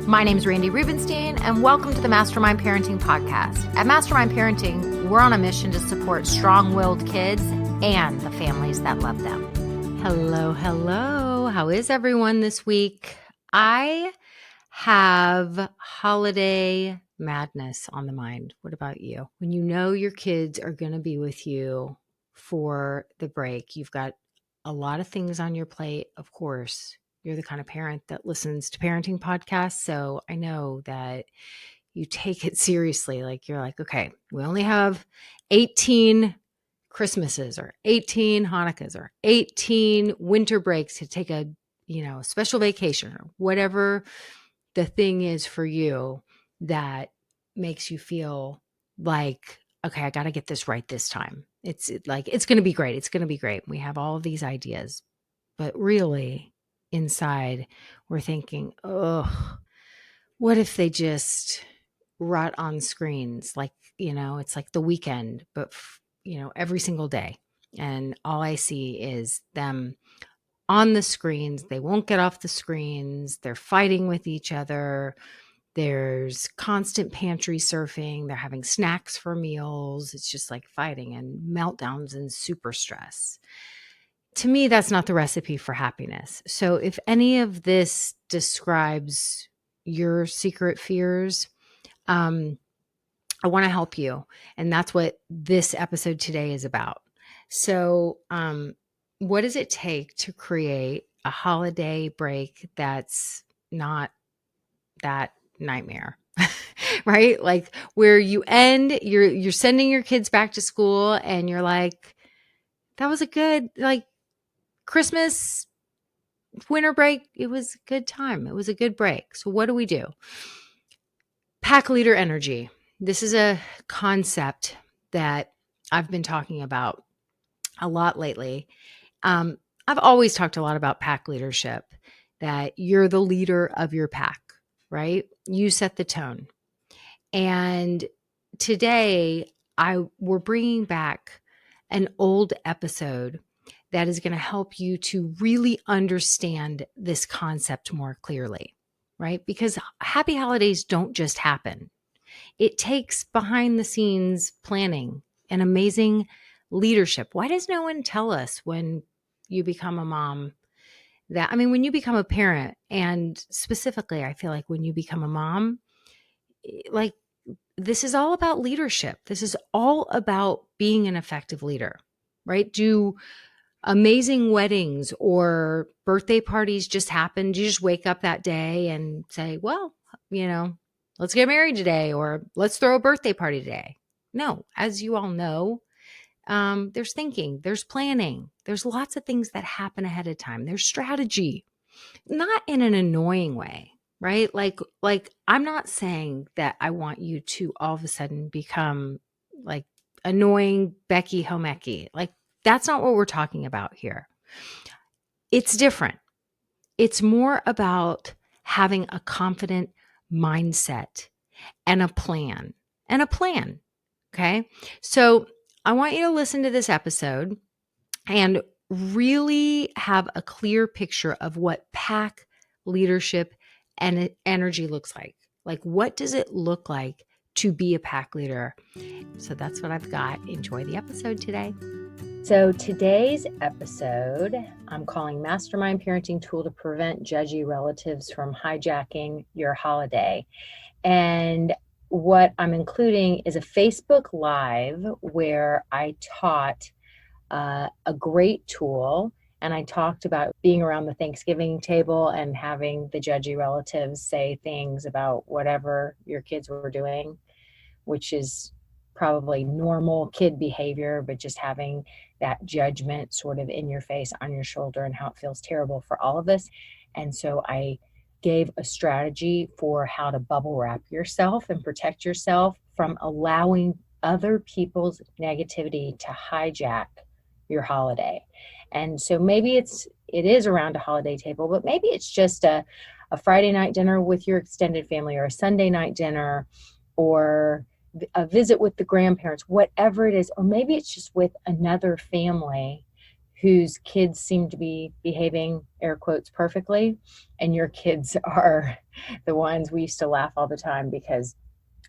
My name is Randi Rubenstein, and welcome to the Mastermind Parenting Podcast. At Mastermind Parenting, we're on a mission to support strong-willed kids and the families that love them. Hello. How is everyone this week? I have holiday madness on the mind. What about you? When you know your kids are going to be with you for the break, you've got a lot of things on your plate, of course. You're the kind of parent that listens to parenting podcasts. So I know that you take it seriously. Like you're like, okay, we only have 18 Christmases or 18 Hanukkahs or 18 winter breaks to take a, special vacation or whatever the thing is for you that makes you feel like, okay, I got to get this right this time. It's going to be great. It's going to be great. We have all of these ideas, but really, inside, we're thinking, oh, what if they just rot on screens? Like, it's like the weekend, but, every single day. And all I see is them on the screens. They won't get off the screens. They're fighting with each other. There's constant pantry surfing. They're having snacks for meals. It's just like fighting and meltdowns and super stress. To me, that's not the recipe for happiness. So if any of this describes your secret fears, I want to help you. And that's what this episode today is about. So what does it take to create a holiday break that's not that nightmare? Right? Like where you end, you're sending your kids back to school and you're like, that was a good, Christmas, winter break, it was a good time. It was a good break. So what do? Pack leader energy. This is a concept that I've been talking about a lot lately. I've always talked a lot about pack leadership, that you're the leader of your pack, right? You set the tone. And today we're bringing back an old episode that is going to help you to really understand this concept more clearly, right? Because happy holidays don't just happen. It takes behind the scenes planning and amazing leadership. Why does no one tell us when you become a mom when you become a parent, and specifically, I feel like when you become a mom, this is all about leadership. This is all about being an effective leader, right? Do amazing weddings or birthday parties just happen? Do you just wake up that day and say, well, let's get married today, or let's throw a birthday party today? No, as you all know, there's thinking, there's planning, there's lots of things that happen ahead of time. There's strategy, not in an annoying way, right? Like I'm not saying that I want you to all of a sudden become like annoying Becky Homecki. Like that's not what we're talking about here. It's different. It's more about having a confident mindset and a plan. Okay. So I want you to listen to this episode and really have a clear picture of what pack leadership and energy looks like. Like, what does it look like to be a pack leader? So that's what I've got. Enjoy the episode today. So today's episode, I'm calling Mastermind Parenting Tool to Prevent Judgy Relatives from Hijacking Your Holiday. And what I'm including is a Facebook Live where I taught a great tool, and I talked about being around the Thanksgiving table and having the judgy relatives say things about whatever your kids were doing, which is probably normal kid behavior, but just having that judgment sort of in your face, on your shoulder, and how it feels terrible for all of us. And so I gave a strategy for how to bubble wrap yourself and protect yourself from allowing other people's negativity to hijack your holiday. And so maybe it is around a holiday table, but maybe it's just a Friday night dinner with your extended family, or a Sunday night dinner, or a visit with the grandparents, whatever it is. Or maybe it's just with another family whose kids seem to be behaving, air quotes, perfectly, and your kids are the ones. We used to laugh all the time because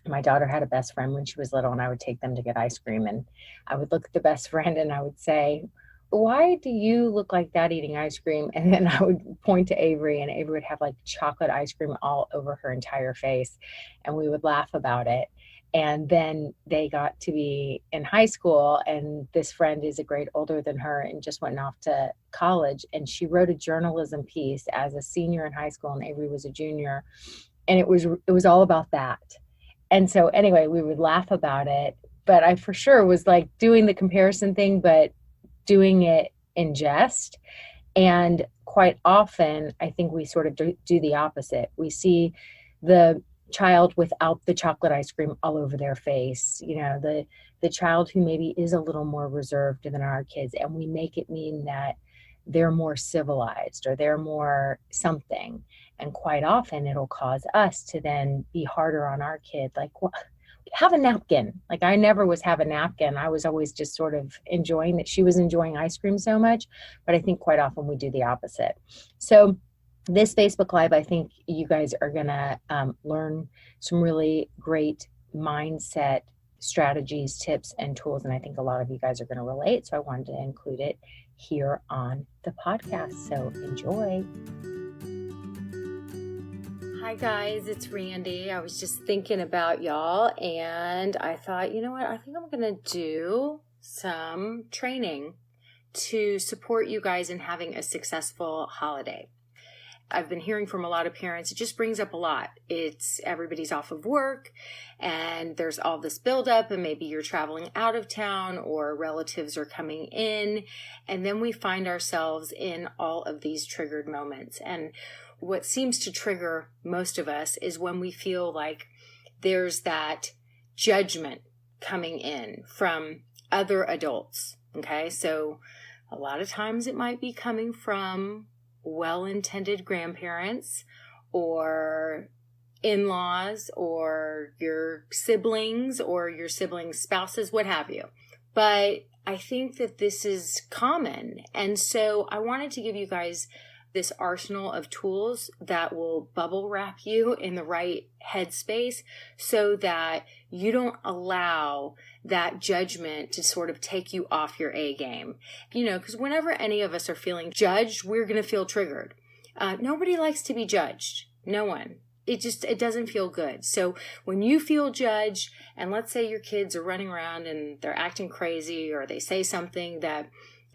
my daughter had a best friend when she was little, and I would take them to get ice cream, and I would look at the best friend and I would say, why do you look like that eating ice cream? And then I would point to Avery, and Avery would have like chocolate ice cream all over her entire face, and we would laugh about it. And then they got to be in high school, and this friend is a grade older than her and just went off to college, and she wrote a journalism piece as a senior in high school, and Avery was a junior, and it was all about that. And so anyway, we would laugh about it, but I for sure was like doing the comparison thing, but doing it in jest. And quite often, I think we sort of do the opposite. We see the child without the chocolate ice cream all over their face, the child who maybe is a little more reserved than our kids, and we make it mean that they're more civilized or they're more something. And quite often it'll cause us to then be harder on our kid. Like, well, have a napkin. Like, I never was have a napkin. I was always just sort of enjoying that she was enjoying ice cream so much. But I think quite often we do the opposite. So this Facebook Live, I think you guys are going to learn some really great mindset strategies, tips, and tools. And I think a lot of you guys are going to relate. So I wanted to include it here on the podcast. So enjoy. Hi guys, it's Randi. I was just thinking about y'all, and I thought, you know what? I think I'm going to do some training to support you guys in having a successful holiday. I've been hearing from a lot of parents, it just brings up a lot. It's everybody's off of work and there's all this buildup, and maybe you're traveling out of town or relatives are coming in. And then we find ourselves in all of these triggered moments. And what seems to trigger most of us is when we feel like there's that judgment coming in from other adults. Okay. So a lot of times it might be coming from well-intended grandparents or in-laws or your siblings spouses, what have you. But I think that this is common. And so I wanted to give you guys this arsenal of tools that will bubble wrap you in the right headspace so that you don't allow that judgment to sort of take you off your A game. Because whenever any of us are feeling judged, we're going to feel triggered. Nobody likes to be judged. No one. It doesn't feel good. So when you feel judged, and let's say your kids are running around and they're acting crazy, or they say something that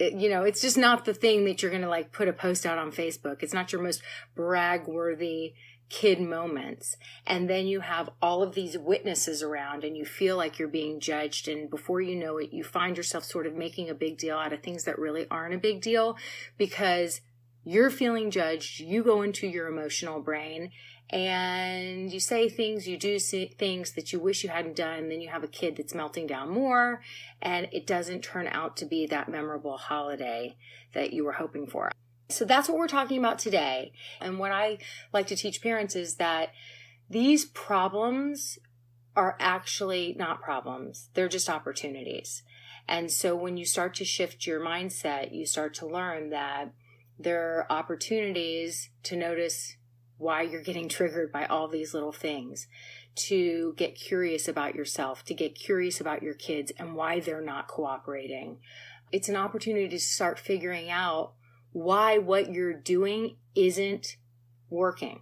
it's just not the thing that you're going to like put a post out on Facebook. It's not your most brag-worthy kid moments. And then you have all of these witnesses around and you feel like you're being judged. And before you know it, you find yourself sort of making a big deal out of things that really aren't a big deal because you're feeling judged. You go into your emotional brain and you say things, you do things that you wish you hadn't done. Then you have a kid that's melting down more, and it doesn't turn out to be that memorable holiday that you were hoping for. So that's what we're talking about today. And what I like to teach parents is that these problems are actually not problems. They're just opportunities. And so when you start to shift your mindset, you start to learn that there are opportunities to notice why you're getting triggered by all these little things, to get curious about yourself, to get curious about your kids and why they're not cooperating. It's an opportunity to start figuring out why what you're doing isn't working,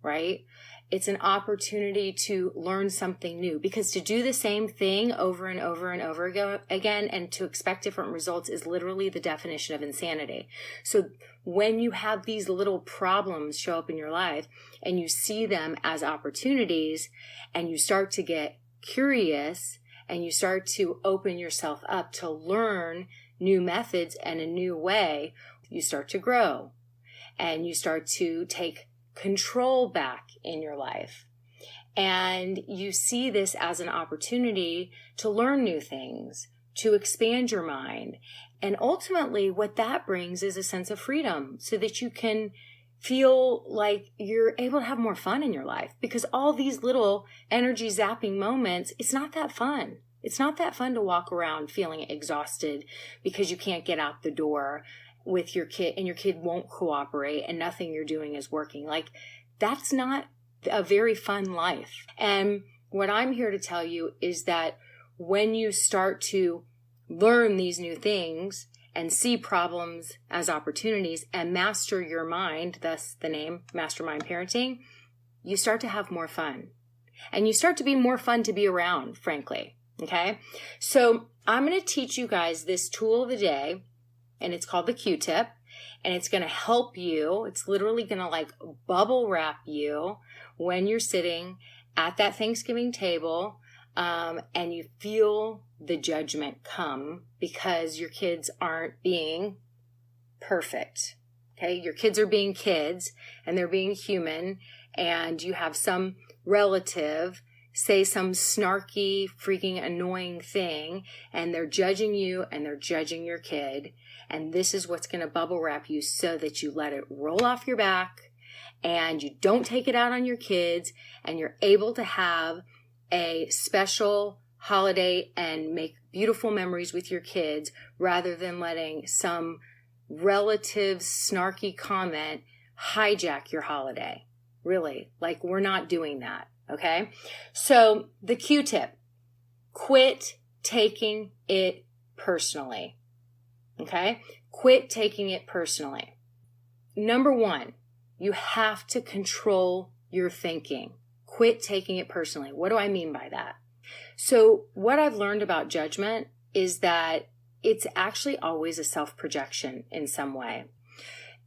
right? It's an opportunity to learn something new, because to do the same thing over and over and over again and to expect different results is literally the definition of insanity. So when you have these little problems show up in your life and you see them as opportunities and you start to get curious and you start to open yourself up to learn new methods and a new way, you start to grow and you start to take control back in your life. And you see this as an opportunity to learn new things, to expand your mind. And ultimately what that brings is a sense of freedom so that you can feel like you're able to have more fun in your life, because all these little energy zapping moments, it's not that fun. It's not that fun to walk around feeling exhausted because you can't get out the door with your kid and your kid won't cooperate and nothing you're doing is working. Like, that's not a very fun life. And what I'm here to tell you is that when you start to learn these new things and see problems as opportunities and master your mind, thus the name Mastermind Parenting, you start to have more fun. And you start to be more fun to be around, frankly. Okay? So I'm going to teach you guys this tool of the day, and it's called the Q-tip, and it's going to help you. It's literally going to like bubble wrap you when you're sitting at that Thanksgiving table, and you feel the judgment come because your kids aren't being perfect. Okay? Your kids are being kids, and they're being human, and you have some relative say some snarky, freaking annoying thing, and they're judging you and they're judging your kid. And this is what's going to bubble wrap you so that you let it roll off your back and you don't take it out on your kids, and you're able to have a special holiday and make beautiful memories with your kids rather than letting some relative snarky comment hijack your holiday. Really, like, we're not doing that. Okay. So the Q-tip, quit taking it personally. Okay. Quit taking it personally. Number one, you have to control your thinking. Quit taking it personally. What do I mean by that? So what I've learned about judgment is that it's actually always a self-projection in some way.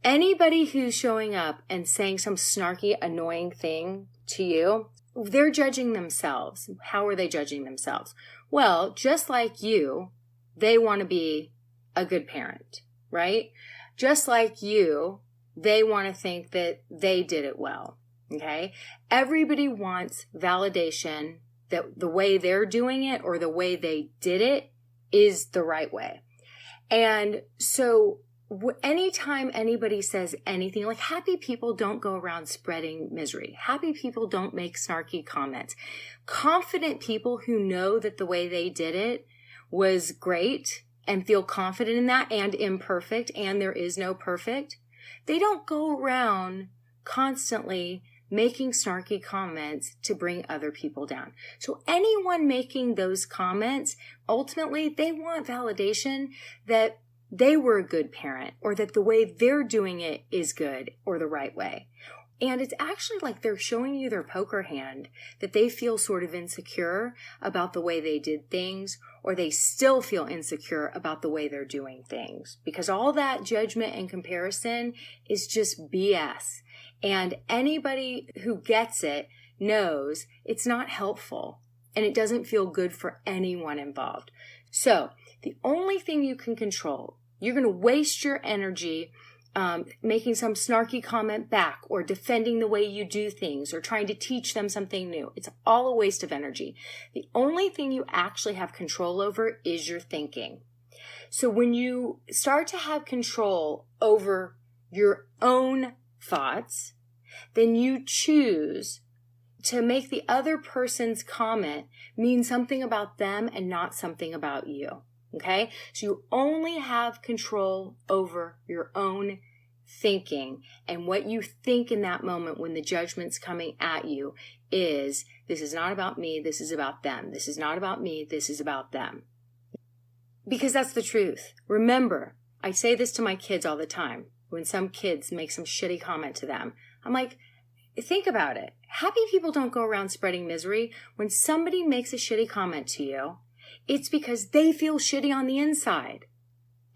Anybody who's showing up and saying some snarky, annoying thing to you, they're judging themselves. How are they judging themselves? Well, just like you, they want to be a good parent, right? Just like you, they want to think that they did it well, okay? Everybody wants validation that the way they're doing it or the way they did it is the right way. And so anytime anybody says anything, like, happy people don't go around spreading misery. Happy people don't make snarky comments. Confident people who know that the way they did it was great and feel confident in that and imperfect, and there is no perfect, they don't go around constantly making snarky comments to bring other people down. So anyone making those comments, ultimately, they want validation that they were a good parent, or that the way they're doing it is good or the right way. And it's actually like they're showing you their poker hand, that they feel sort of insecure about the way they did things, or they still feel insecure about the way they're doing things. Because all that judgment and comparison is just BS. And anybody who gets it knows it's not helpful, and it doesn't feel good for anyone involved. So the only thing you can control, you're going to waste your energy making some snarky comment back, or defending the way you do things, or trying to teach them something new. It's all a waste of energy. The only thing you actually have control over is your thinking. So when you start to have control over your own thoughts, then you choose to make the other person's comment mean something about them and not something about you. Okay? So you only have control over your own thinking, and what you think in that moment when the judgment's coming at you is, this is not about me, this is about them. This is not about me, this is about them. Because that's the truth. Remember, I say this to my kids all the time. When some kids make some shitty comment to them, I'm like, think about it. Happy people don't go around spreading misery. When somebody makes a shitty comment to you, it's because they feel shitty on the inside.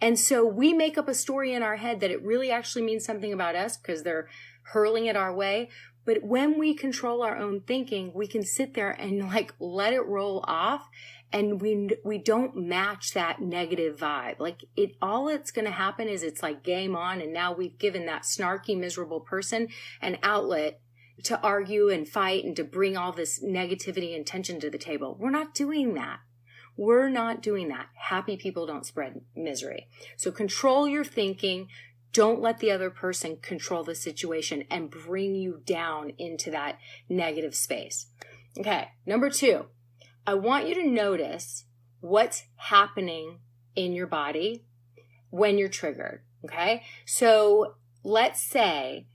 And so we make up a story in our head that it really actually means something about us because they're hurling it our way. But when we control our own thinking, we can sit there and like let it roll off, and we don't match that negative vibe. Like all it's going to happen is it's like game on, and now we've given that snarky, miserable person an outlet to argue and fight and to bring all this negativity and tension to the table. We're not doing that. We're not doing that. Happy people don't spread misery. So control your thinking. Don't let the other person control the situation and bring you down into that negative space. Okay, number 2, I want you to notice what's happening in your body when you're triggered. Okay? So let's say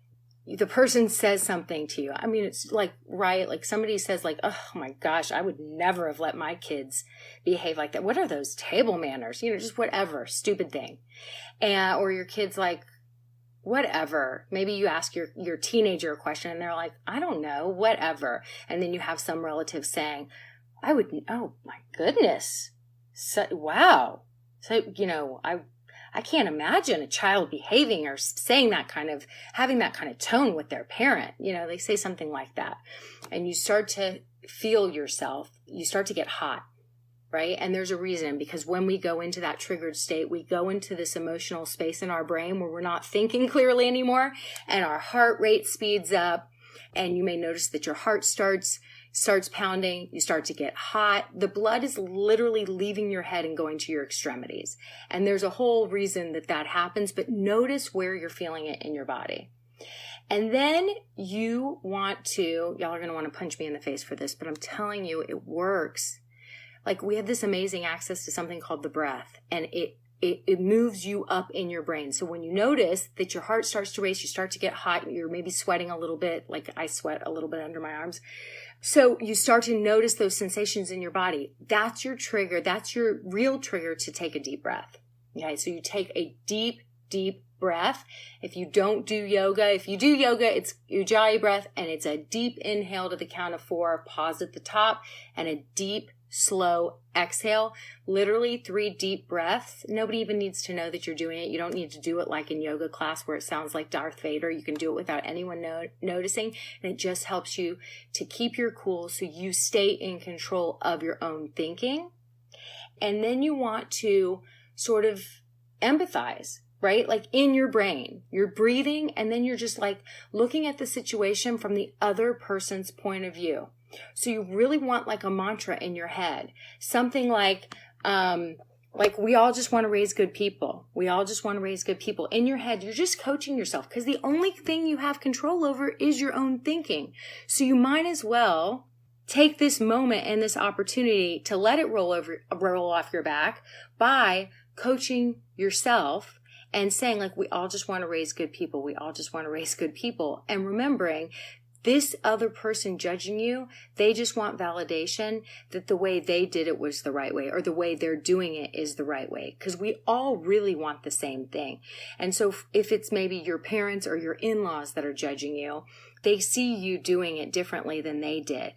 the person says something to you. I mean, it's like, right? Like somebody says like, oh my gosh, I would never have let my kids behave like that. What are those table manners? Just whatever, stupid thing. Or your kid's like, whatever. Maybe you ask your teenager a question and they're like, I don't know, whatever. And then you have some relative saying, oh my goodness. So, wow. So, I can't imagine a child behaving or saying having that kind of tone with their parent. They say something like that. And you start to feel yourself, you start to get hot, right? And there's a reason, because when we go into that triggered state, we go into this emotional space in our brain where we're not thinking clearly anymore, and our heart rate speeds up, and you may notice that your heart starts pounding, you start to get hot. The blood is literally leaving your head and going to your extremities. And there's a whole reason that happens, but notice where you're feeling it in your body. And then you want to, y'all are going to want to punch me in the face for this, but I'm telling you, it works. Like, we have this amazing access to something called the breath, and it moves you up in your brain. So when you notice that your heart starts to race, you start to get hot, you're maybe sweating a little bit, like I sweat a little bit under my arms. So you start to notice those sensations in your body. That's your trigger. That's your real trigger to take a deep breath. Okay, so you take a deep, deep breath. If you don't do yoga, it's ujjayi breath, and it's a deep inhale to the count of 4, pause at the top, and a deep, slow exhale. Literally 3 deep breaths. Nobody even needs to know that you're doing it. You don't need to do it like in yoga class where it sounds like Darth Vader. You can do it without anyone noticing, and it just helps you to keep your cool so you stay in control of your own thinking. And then you want to sort of empathize, right? Like in your brain, you're breathing, and then you're just like looking at the situation from the other person's point of view. So you really want like a mantra in your head, something like we all just want to raise good people. We all just want to raise good people. In your head, you're just coaching yourself, because the only thing you have control over is your own thinking. So you might as well take this moment and this opportunity to let it roll off your back by coaching yourself and saying like, we all just want to raise good people. We all just want to raise good people. And remembering, this other person judging you, they just want validation that the way they did it was the right way, or the way they're doing it is the right way, because we all really want the same thing. And so if it's maybe your parents or your in-laws that are judging you, they see you doing it differently than they did.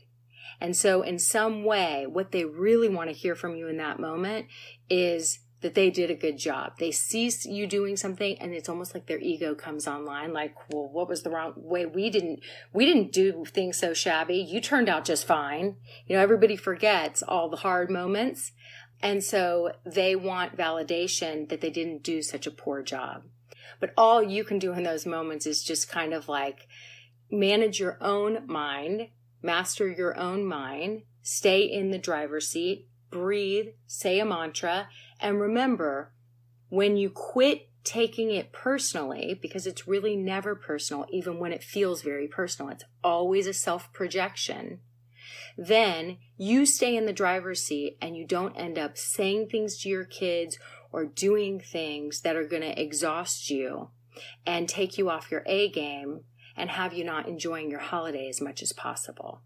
And so in some way, what they really want to hear from you in that moment is that they did a good job. They see you doing something, and it's almost like their ego comes online, like, well, what was the wrong way? We didn't do things so shabby. You turned out just fine. Everybody forgets all the hard moments. And so they want validation that they didn't do such a poor job. But all you can do in those moments is just kind of like manage your own mind, master your own mind, stay in the driver's seat, breathe, say a mantra, and remember, when you quit taking it personally, because it's really never personal, even when it feels very personal, it's always a self-projection, then you stay in the driver's seat and you don't end up saying things to your kids or doing things that are going to exhaust you and take you off your A game and have you not enjoying your holiday as much as possible.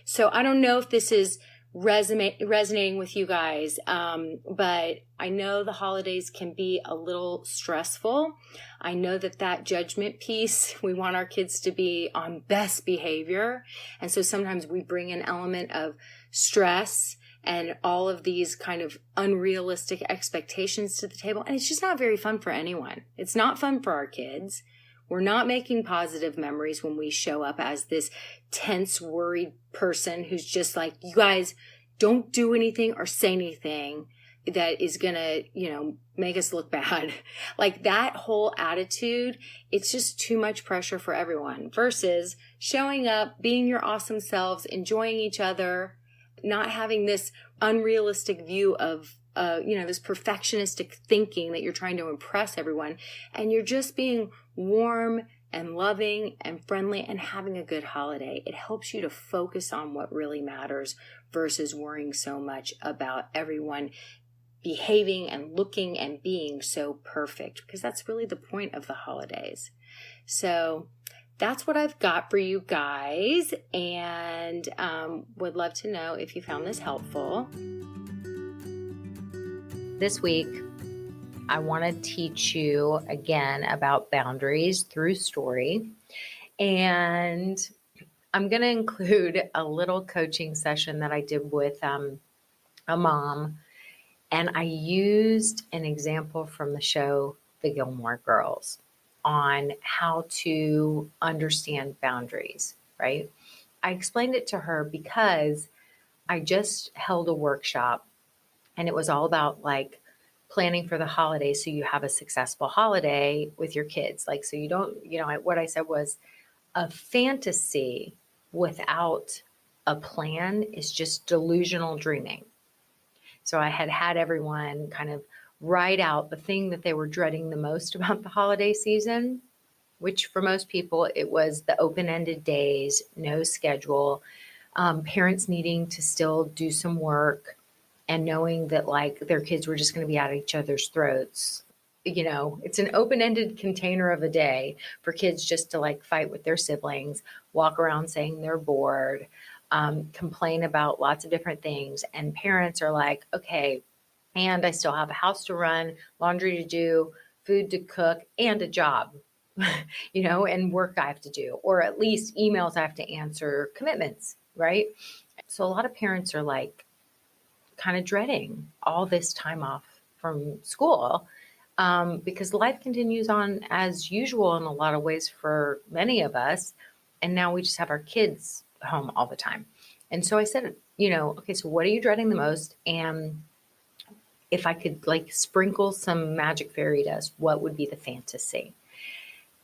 So I don't know if this is resonating with you guys, but I know the holidays can be a little stressful. I know that judgment piece, we want our kids to be on best behavior, and so sometimes we bring an element of stress and all of these kind of unrealistic expectations to the table, and it's just not very fun for anyone. It's not fun for our kids. We're not making positive memories when we show up as this tense, worried person who's just like, you guys don't do anything or say anything that is going to, make us look bad. Like that whole attitude, it's just too much pressure for everyone versus showing up, being your awesome selves, enjoying each other, not having this unrealistic view of this perfectionistic thinking that you're trying to impress everyone, and you're just being warm and loving and friendly and having a good holiday. It helps you to focus on what really matters versus worrying so much about everyone behaving and looking and being so perfect, because that's really the point of the holidays. So that's what I've got for you guys, and would love to know if you found this helpful. This week, I want to teach you again about boundaries through story. And I'm going to include a little coaching session that I did with a mom. And I used an example from the show, The Gilmore Girls, on how to understand boundaries, right? I explained it to her because I just held a workshop, and it was all about like planning for the holidays so you have a successful holiday with your kids. Like, so you don't, what I said was a fantasy without a plan is just delusional dreaming. So I had everyone kind of write out the thing that they were dreading the most about the holiday season, which for most people, it was the open-ended days, no schedule, parents needing to still do some work and knowing that like their kids were just going to be at each other's throats. It's an open-ended container of a day for kids just to like fight with their siblings, walk around saying they're bored, complain about lots of different things. And parents are like, okay, and I still have a house to run, laundry to do, food to cook, and a job, and work I have to do, or at least emails I have to answer, commitments, right? So a lot of parents are like kind of dreading all this time off from school because life continues on as usual in a lot of ways for many of us. And now we just have our kids home all the time. And so I said, okay, so what are you dreading the most? And if I could like sprinkle some magic fairy dust, what would be the fantasy?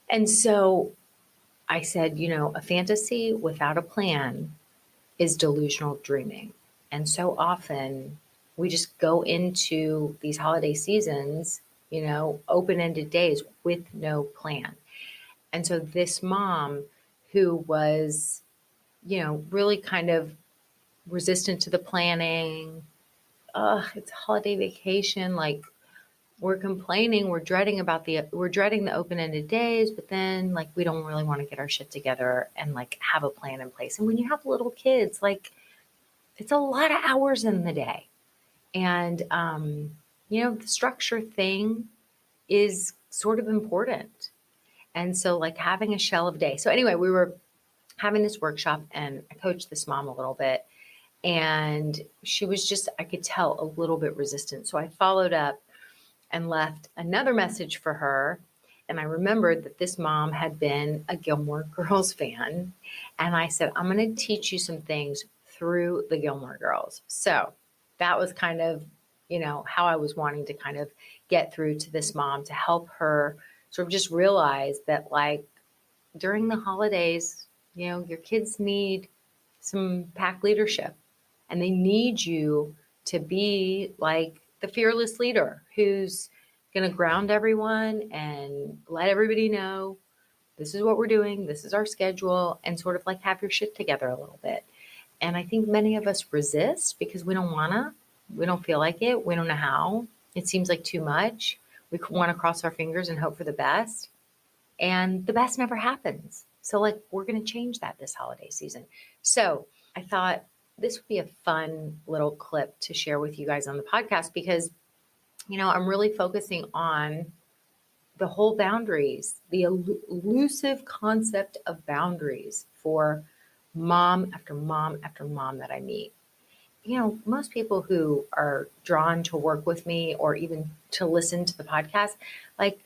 And so I said, a fantasy without a plan is delusional dreaming. And so often we just go into these holiday seasons, open-ended days with no plan. And so this mom who was, really kind of resistant to the planning, it's holiday vacation, like we're complaining, we're dreading the open-ended days, but then like we don't really want to get our shit together and like have a plan in place. And when you have little kids, like it's a lot of hours in the day. And, the structure thing is sort of important. And so like having a shell of day. So anyway, we were having this workshop and I coached this mom a little bit and she was just, I could tell, a little bit resistant. So I followed up and left another message for her. And I remembered that this mom had been a Gilmore Girls fan. And I said, I'm going to teach you some things through the Gilmore Girls. So that was kind of, how I was wanting to kind of get through to this mom to help her sort of just realize that like during the holidays, your kids need some pack leadership and they need you to be like the fearless leader who's going to ground everyone and let everybody know this is what we're doing, this is our schedule, and sort of like have your shit together a little bit. And I think many of us resist because we don't want to, we don't feel like it, we don't know how. It seems like too much. We want to cross our fingers and hope for the best. And the best never happens. So like we're going to change that this holiday season. So I thought this would be a fun little clip to share with you guys on the podcast because, I'm really focusing on the whole boundaries, the elusive concept of boundaries for mom after mom after mom that I meet. Most people who are drawn to work with me or even to listen to the podcast, like,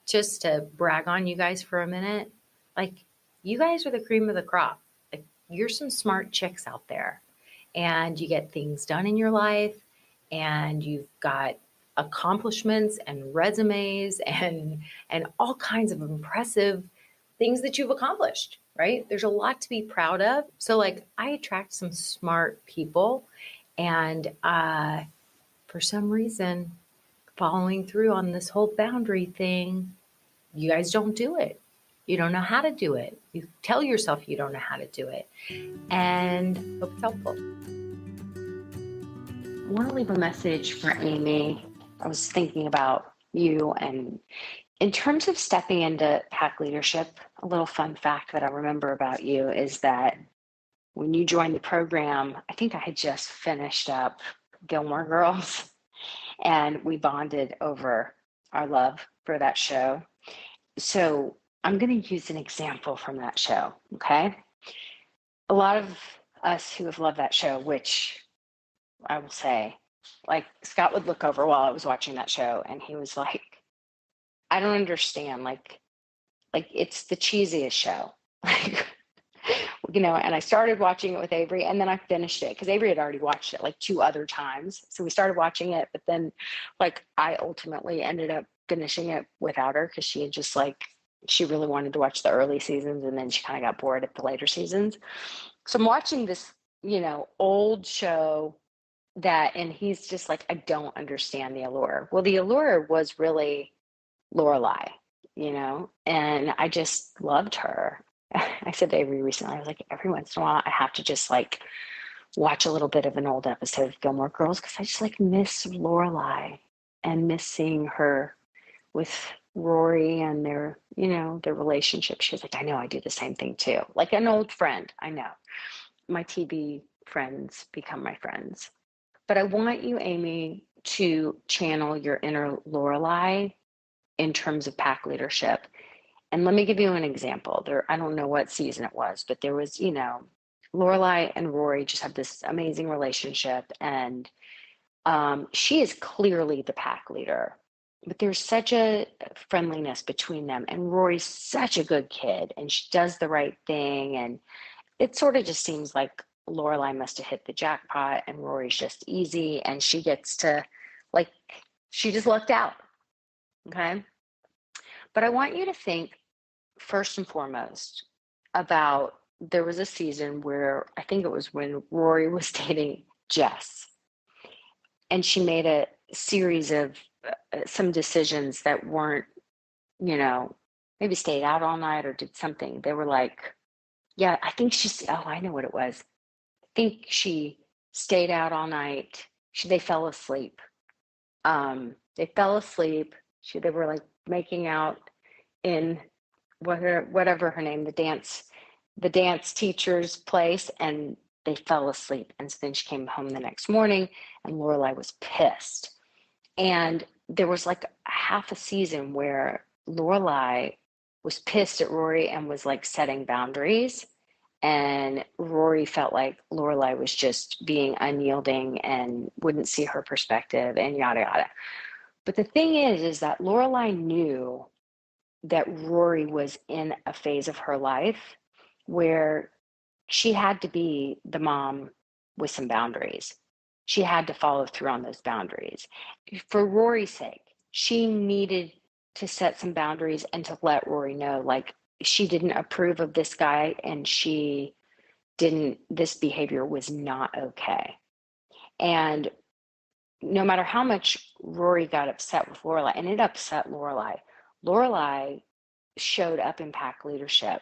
just to brag on you guys for a minute, like you guys are the cream of the crop. Like you're some smart chicks out there and you get things done in your life and you've got accomplishments and resumes and all kinds of impressive things that you've accomplished, right? There's a lot to be proud of. So like I attract some smart people and for some reason, following through on this whole boundary thing, you guys don't do it. You don't know how to do it. You tell yourself you don't know how to do it. And hope it's helpful. want to leave a message for Amy. I was thinking about you, and in terms of stepping into pack leadership, a little fun fact that I remember about you is that when you joined the program, I think I had just finished up Gilmore Girls, and we bonded over our love for that show. So I'm going to use an example from that show, okay? A lot of us who have loved that show, which I will say, like Scott would look over while I was watching that show and he was like, I don't understand. Like it's the cheesiest show. Like, and I started watching it with Avery and then I finished it because Avery had already watched it like 2 other times. So we started watching it, but then like I ultimately ended up finishing it without her because she had just like, she really wanted to watch the early seasons and then she kind of got bored at the later seasons. So I'm watching this, old show and he's just like, I don't understand the allure. Well, the allure was really Lorelai, and I just loved her. I said to Avery recently, I was like, every once in a while, I have to just like watch a little bit of an old episode of Gilmore Girls because I just like miss Lorelai and miss seeing her with Rory and their relationship. She was like, I know, I do the same thing too. Like an old friend, I know. My TV friends become my friends. But I want you, Amy, to channel your inner Lorelai in terms of pack leadership. And let me give you an example. I don't know what season it was, but there was, Lorelai and Rory just have this amazing relationship. And she is clearly the pack leader. But there's such a friendliness between them. And Rory's such a good kid and she does the right thing. And it sort of just seems like Lorelai must have hit the jackpot and Rory's just easy and she gets to she just lucked out. Okay. But I want you to think first and foremost about there was a season where I think it was when Rory was dating Jess and she made a series of some decisions that weren't, maybe stayed out all night or did something. They were like, yeah, I think I know what it was. I think she stayed out all night. They fell asleep. They fell asleep. They were like making out in whatever her name, the dance teacher's place, and they fell asleep. And so then she came home the next morning and Lorelai was pissed. And there was like half a season where Lorelai was pissed at Rory and was like setting boundaries. And Rory felt like Lorelai was just being unyielding and wouldn't see her perspective and yada, yada. But the thing is that Lorelai knew that Rory was in a phase of her life where she had to be the mom with some boundaries. She had to follow through on those boundaries. For Rory's sake, she needed to set some boundaries and to let Rory know, like, she didn't approve of this guy and this behavior was not okay. And no matter how much Rory got upset with Lorelai, and it upset Lorelai showed up in pack leadership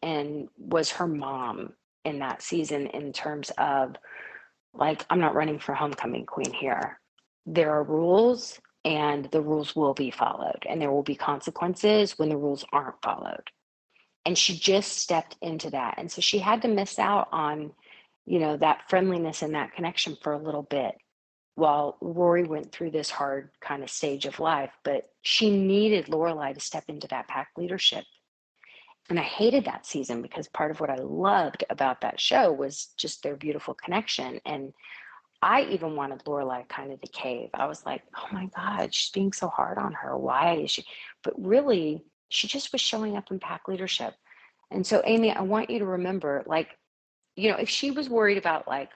and was her mom in that season in terms of like, I'm not running for homecoming queen here. There are rules and the rules will be followed and there will be consequences when the rules aren't followed. And she just stepped into that. And so she had to miss out on, that friendliness and that connection for a little bit while Rory went through this hard kind of stage of life. But she needed Lorelai to step into that pack leadership. And I hated that season because part of what I loved about that show was just their beautiful connection. And I even wanted Lorelai kind of to cave. I was like, oh my God, she's being so hard on her. Why is she? But really, she just was showing up in pack leadership. And so, Amy, I want you to remember, if she was worried about like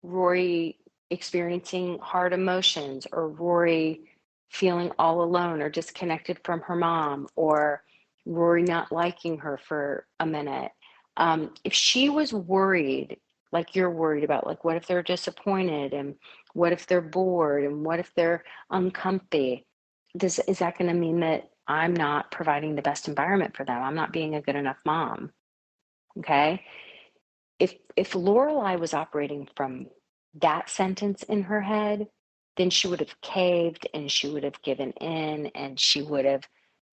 Rory experiencing hard emotions or Rory feeling all alone or disconnected from her mom or Rory not liking her for a minute, if she was worried, like you're worried about, like, what if they're disappointed and what if they're bored and what if they're uncomfy? Is that going to mean that I'm not providing the best environment for them? I'm not being a good enough mom. Okay. If Lorelai was operating from that sentence in her head, then she would have caved and she would have given in and she would have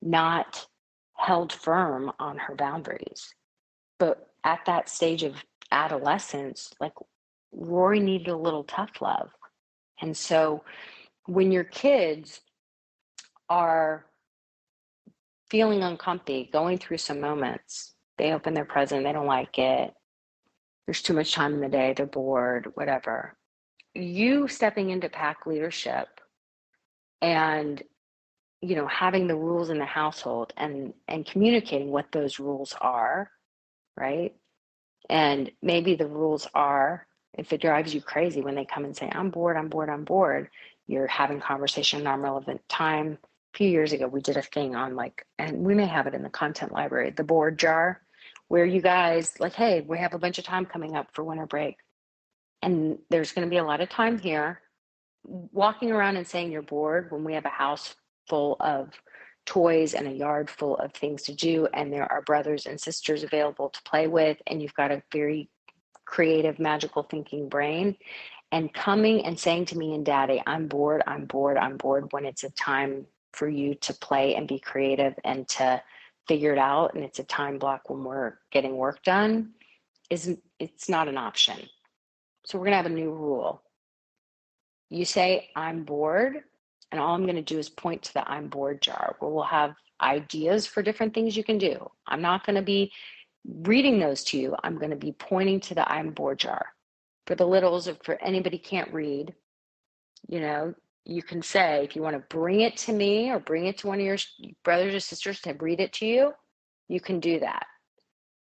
not held firm on her boundaries. But at that stage of adolescence, like Rory needed a little tough love. And so when your kids are feeling uncomfy, going through some moments, they open their present, they don't like it, there's too much time in the day, they're bored, whatever. You stepping into pack leadership and having the rules in the household and communicating what those rules are, right? And maybe the rules are, if it drives you crazy when they come and say, I'm bored, I'm bored, I'm bored, you're having conversation in non-relevant time. A few years ago, we did a thing on and we may have it in the content library, the board jar, where you guys hey, we have a bunch of time coming up for winter break. And there's going to be a lot of time here. Walking around and saying you're bored when we have a house full of toys and a yard full of things to do, and there are brothers and sisters available to play with, and you've got a very creative, magical thinking brain, and coming and saying to me and Daddy, I'm bored, I'm bored, I'm bored, when it's a time for you to play and be creative and to figure it out, and it's a time block when we're getting work done, it's not an option. So we're going to have a new rule. You say, I'm bored, and all I'm going to do is point to the I'm bored jar, where we'll have ideas for different things you can do. I'm not going to be reading those to you. I'm going to be pointing to the I'm bored jar. For the littles, or for anybody can't read, you can say, if you want to bring it to me or bring it to one of your brothers or sisters to read it to you, you can do that.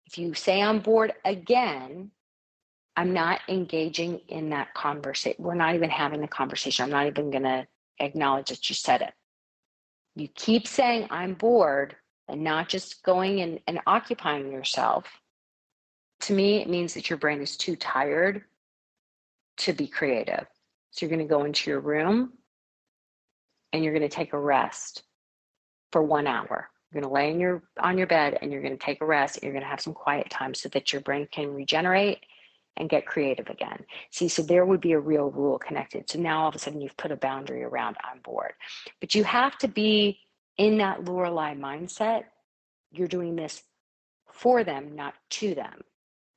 If you say I'm bored again, I'm not engaging in that conversation. We're not even having the conversation. I'm not even going to acknowledge that you said it. You keep saying I'm bored and not just going and occupying yourself. To me, it means that your brain is too tired to be creative. So you're going to go into your room and you're going to take a rest for 1 hour. You're going to lay on your bed and you're going to take a rest. And you're going to have some quiet time so that your brain can regenerate and get creative again. See, so there would be a real rule connected. So now all of a sudden you've put a boundary around I'm bored. But you have to be in that Lorelai mindset. You're doing this for them, not to them.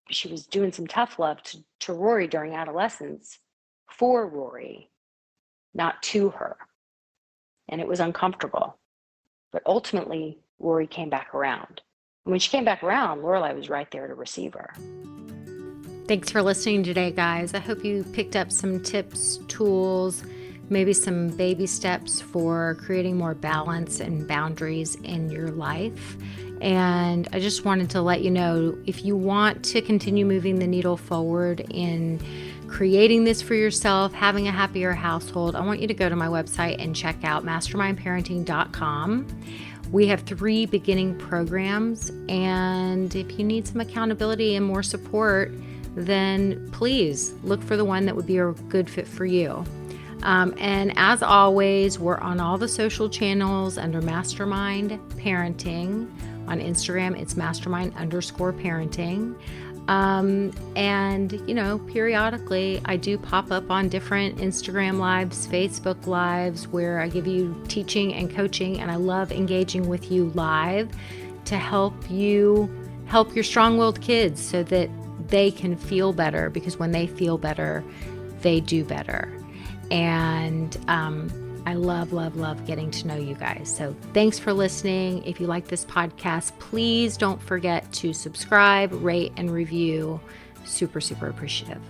She was doing some tough love to Rory during adolescence for Rory, not to her. And it was uncomfortable. But ultimately, Rory came back around. And when she came back around, Lorelai was right there to receive her. Thanks for listening today, guys. I hope you picked up some tips, tools, maybe some baby steps for creating more balance and boundaries in your life. And I just wanted to let you know, if you want to continue moving the needle forward in creating this for yourself, having a happier household, I want you to go to my website and check out mastermindparenting.com. We have 3 beginning programs, and if you need some accountability and more support, then please look for the one that would be a good fit for you. And as always, we're on all the social channels under Mastermind Parenting. On Instagram, it's mastermind_parenting. And, periodically I do pop up on different Instagram lives, Facebook lives, where I give you teaching and coaching, and I love engaging with you live to help you help your strong-willed kids so that they can feel better, because when they feel better, they do better. And I love, love, love getting to know you guys. So thanks for listening. If you like this podcast, please don't forget to subscribe, rate, and review. Super, super appreciative.